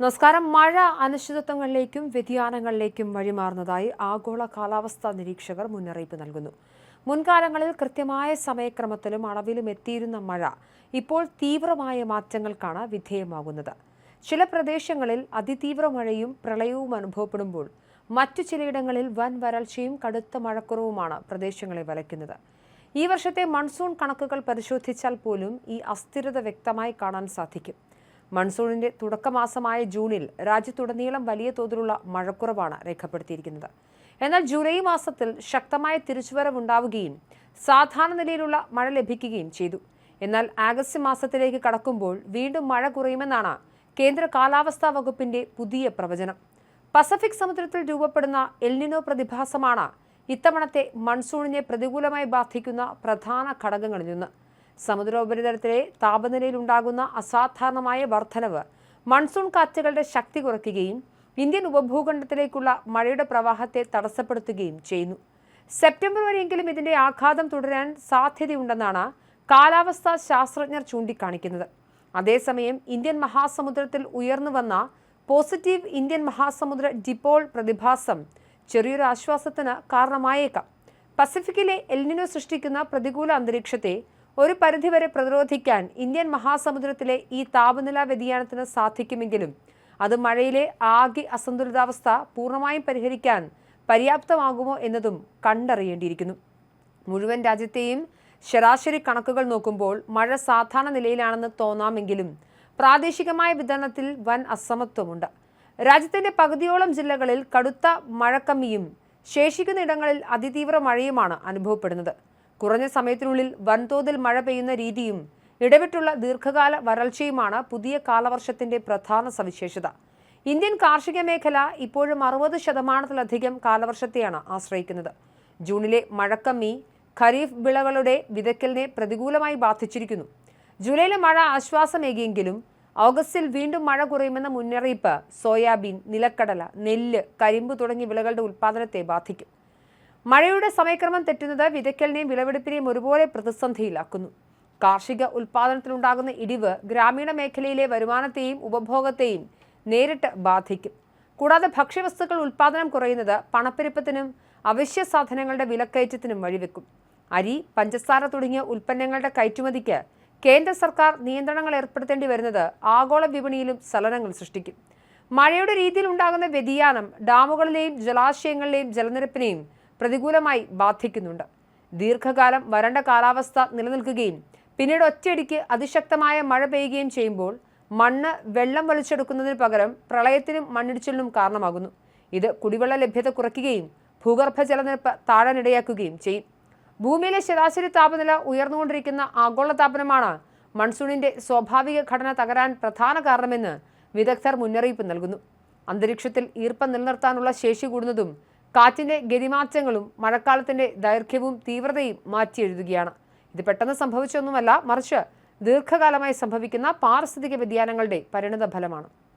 നമസ്കാരം. മഴ അനിശ്ചിതത്വങ്ങളിലേക്കും വ്യതിയാനങ്ങളിലേക്കും വഴിമാറുന്നതായി ആഗോള കാലാവസ്ഥാ നിരീക്ഷകർ മുന്നറിയിപ്പ് നൽകുന്നു. മുൻകാലങ്ങളിൽ കൃത്യമായ സമയക്രമത്തിലും അളവിലും എത്തിയിരുന്ന മഴ ഇപ്പോൾ തീവ്രമായ മാറ്റങ്ങൾക്കാണ് വിധേയമാകുന്നത്. ചില പ്രദേശങ്ങളിൽ അതിതീവ്ര മഴയും പ്രളയവും അനുഭവപ്പെടുമ്പോൾ മറ്റു ചിലയിടങ്ങളിൽ വൻ വരൾച്ചയും കടുത്ത മഴക്കുറവുമാണ് പ്രദേശങ്ങളെ വലയ്ക്കുന്നത്. ഈ വർഷത്തെ മൺസൂൺ കണക്കുകൾ പരിശോധിച്ചാൽ പോലും ഈ അസ്ഥിരത വ്യക്തമായി കാണാൻ സാധിക്കും. മൺസൂണിന്റെ തുടക്കമാസമായ ജൂണിൽ രാജ്യത്തുടനീളം വലിയ തോതിലുള്ള മഴക്കുറവാണ് രേഖപ്പെടുത്തിയിരിക്കുന്നത്. എന്നാൽ ജൂലൈ മാസത്തിൽ ശക്തമായ തിരിച്ചുവരവുണ്ടാവുകയും സാധാരണ നിലയിലുള്ള മഴ ലഭിക്കുകയും ചെയ്തു. എന്നാൽ ആഗസ്റ്റ് മാസത്തിലേക്ക് കടക്കുമ്പോൾ വീണ്ടും മഴ കുറയുമെന്നാണ് കേന്ദ്ര കാലാവസ്ഥാ വകുപ്പിന്റെ പുതിയ പ്രവചനം. പസഫിക് സമുദ്രത്തിൽ രൂപപ്പെടുന്ന എൽനിനോ പ്രതിഭാസമാണ് ഇത്തവണത്തെ മൺസൂണിനെ പ്രതികൂലമായി ബാധിക്കുന്ന പ്രധാന ഘടകങ്ങളിലൊന്ന്. സമുദ്രോപരിതലത്തിലെ താപനിലയിൽ ഉണ്ടാകുന്ന അസാധാരണമായ വർധനവ് മൺസൂൺ കാറ്റുകളുടെ ശക്തി കുറയ്ക്കുകയും ഇന്ത്യൻ ഉപഭൂഖണ്ഡത്തിലേക്കുള്ള മഴയുടെ പ്രവാഹത്തെ തടസ്സപ്പെടുത്തുകയും ചെയ്യുന്നു. സെപ്റ്റംബർ വരെയെങ്കിലും ഇതിന്റെ ആഘാതം തുടരാൻ സാധ്യതയുണ്ടെന്നാണ് കാലാവസ്ഥാ ശാസ്ത്രജ്ഞർ ചൂണ്ടിക്കാണിക്കുന്നത്. അതേസമയം ഇന്ത്യൻ മഹാസമുദ്രത്തിൽ ഉയർന്നു വന്ന പോസിറ്റീവ് ഇന്ത്യൻ മഹാസമുദ്ര ഡിപോൾ പ്രതിഭാസം ചെറിയൊരു ആശ്വാസത്തിന് കാരണമായേക്കാം. പസഫിക്കിലെ എൽനിനോ സൃഷ്ടിക്കുന്ന പ്രതികൂല അന്തരീക്ഷത്തെ ഒരു പരിധിവരെ പ്രതിരോധിക്കാൻ ഇന്ത്യൻ മഹാസമുദ്രത്തിലെ ഈ താപനില വ്യതിയാനത്തിന് സാധിക്കുമെങ്കിലും അത് മഴയിലെ ആകെ അസന്തുലിതാവസ്ഥ പൂർണ്ണമായും പരിഹരിക്കാൻ പര്യാപ്തമാകുമോ എന്നതും കണ്ടറിയേണ്ടിയിരിക്കുന്നു. മുഴുവൻ രാജ്യത്തെയും ശരാശരി കണക്കുകൾ നോക്കുമ്പോൾ മഴ സാധാരണ നിലയിലാണെന്ന് തോന്നാമെങ്കിലും പ്രാദേശികമായ വിതരണത്തിൽ വൻ അസമത്വമുണ്ട്. രാജ്യത്തിന്റെ പകുതിയോളം ജില്ലകളിൽ കടുത്ത മഴക്കമ്മിയും ശേഷിക്കുന്ന ഇടങ്ങളിൽ അതിതീവ്ര മഴയുമാണ് അനുഭവപ്പെടുന്നത്. കുറഞ്ഞ സമയത്തിനുള്ളിൽ വൻതോതിൽ മഴ പെയ്യുന്ന രീതിയും ഇടവിട്ടുള്ള ദീർഘകാല വരൾച്ചയുമാണ് പുതിയ കാലവർഷത്തിന്റെ പ്രധാന സവിശേഷത. ഇന്ത്യൻ കാർഷിക മേഖല ഇപ്പോഴും 60% കാലവർഷത്തെയാണ് ആശ്രയിക്കുന്നത്. ജൂണിലെ മഴക്കമ്മി ഖരീഫ് വിളകളുടെ വിതയ്ക്കലിനെ പ്രതികൂലമായി ബാധിച്ചിരിക്കുന്നു. ജൂലൈയിലെ മഴ ആശ്വാസമേകിയെങ്കിലും ഓഗസ്റ്റിൽ വീണ്ടും മഴ കുറയുമെന്ന മുന്നറിയിപ്പ് സോയാബീൻ, നിലക്കടല, നെല്ല്, കരിമ്പ് തുടങ്ങിയ വിളകളുടെ ഉൽപ്പാദനത്തെ ബാധിക്കും. മഴയുടെ സമയക്രമം തെറ്റുന്നത് വിതയ്ക്കലിനെയും വിളവെടുപ്പിനെയും ഒരുപോലെ പ്രതിസന്ധിയിലാക്കുന്നു. കാർഷിക ഉൽപ്പാദനത്തിലുണ്ടാകുന്ന ഇടിവ് ഗ്രാമീണ മേഖലയിലെ വരുമാനത്തെയും ഉപഭോഗത്തെയും നേരിട്ട് ബാധിക്കും. കൂടാതെ ഭക്ഷ്യവസ്തുക്കൾ ഉൽപ്പാദനം കുറയുന്നത് പണപ്പെരുപ്പത്തിനും അവശ്യ സാധനങ്ങളുടെ വിലക്കയറ്റത്തിനും വഴിവെക്കും. അരി, പഞ്ചസാര തുടങ്ങിയ ഉൽപ്പന്നങ്ങളുടെ കയറ്റുമതിക്ക് കേന്ദ്ര സർക്കാർ നിയന്ത്രണങ്ങൾ ഏർപ്പെടുത്തേണ്ടി വരുന്നത് ആഗോള വിപണിയിലും ചലനങ്ങൾ സൃഷ്ടിക്കും. മഴയുടെ രീതിയിൽ ഉണ്ടാകുന്ന വ്യതിയാനം ഡാമുകളിലെയും ജലാശയങ്ങളിലെയും ജലനിരപ്പിനെയും പ്രതികൂലമായി ബാധിക്കുന്നുണ്ട്. ദീർഘകാലം വരണ്ട കാലാവസ്ഥ നിലനിൽക്കുകയും പിന്നീട് ഒറ്റയടിക്ക് അതിശക്തമായ മഴ പെയ്യുകയും ചെയ്യുമ്പോൾ മണ്ണ് വെള്ളം വലിച്ചെടുക്കുന്നതിന് പകരം പ്രളയത്തിനും മണ്ണിടിച്ചിലിനും കാരണമാകുന്നു. ഇത് കുടിവെള്ള ലഭ്യത കുറയ്ക്കുകയും ഭൂഗർഭ ജലനിരപ്പ് താഴാനിടയാക്കുകയും ചെയ്യും. ഭൂമിയിലെ ശരാശരി താപനില ഉയർന്നുകൊണ്ടിരിക്കുന്ന ആഗോളതാപനമാണ് മൺസൂണിന്റെ സ്വാഭാവിക ഘടന തകരാൻ പ്രധാന കാരണമെന്ന് വിദഗ്ധർ മുന്നറിയിപ്പ് നൽകുന്നു. അന്തരീക്ഷത്തിൽ ഈർപ്പം നിലനിർത്താനുള്ള ശേഷി കൂടുന്നതും കാറ്റിന്റെ ഗതിമാറ്റങ്ങളും മഴക്കാലത്തിന്റെ ദൈർഘ്യവും തീവ്രതയും മാറ്റിയെഴുതുകയാണ്. ഇത് പെട്ടെന്ന് സംഭവിച്ചൊന്നുമല്ല, മറിച്ച് ദീർഘകാലമായി സംഭവിക്കുന്ന പാരിസ്ഥിതിക വ്യതിയാനങ്ങളുടെ പരിണത ഫലമാണ്.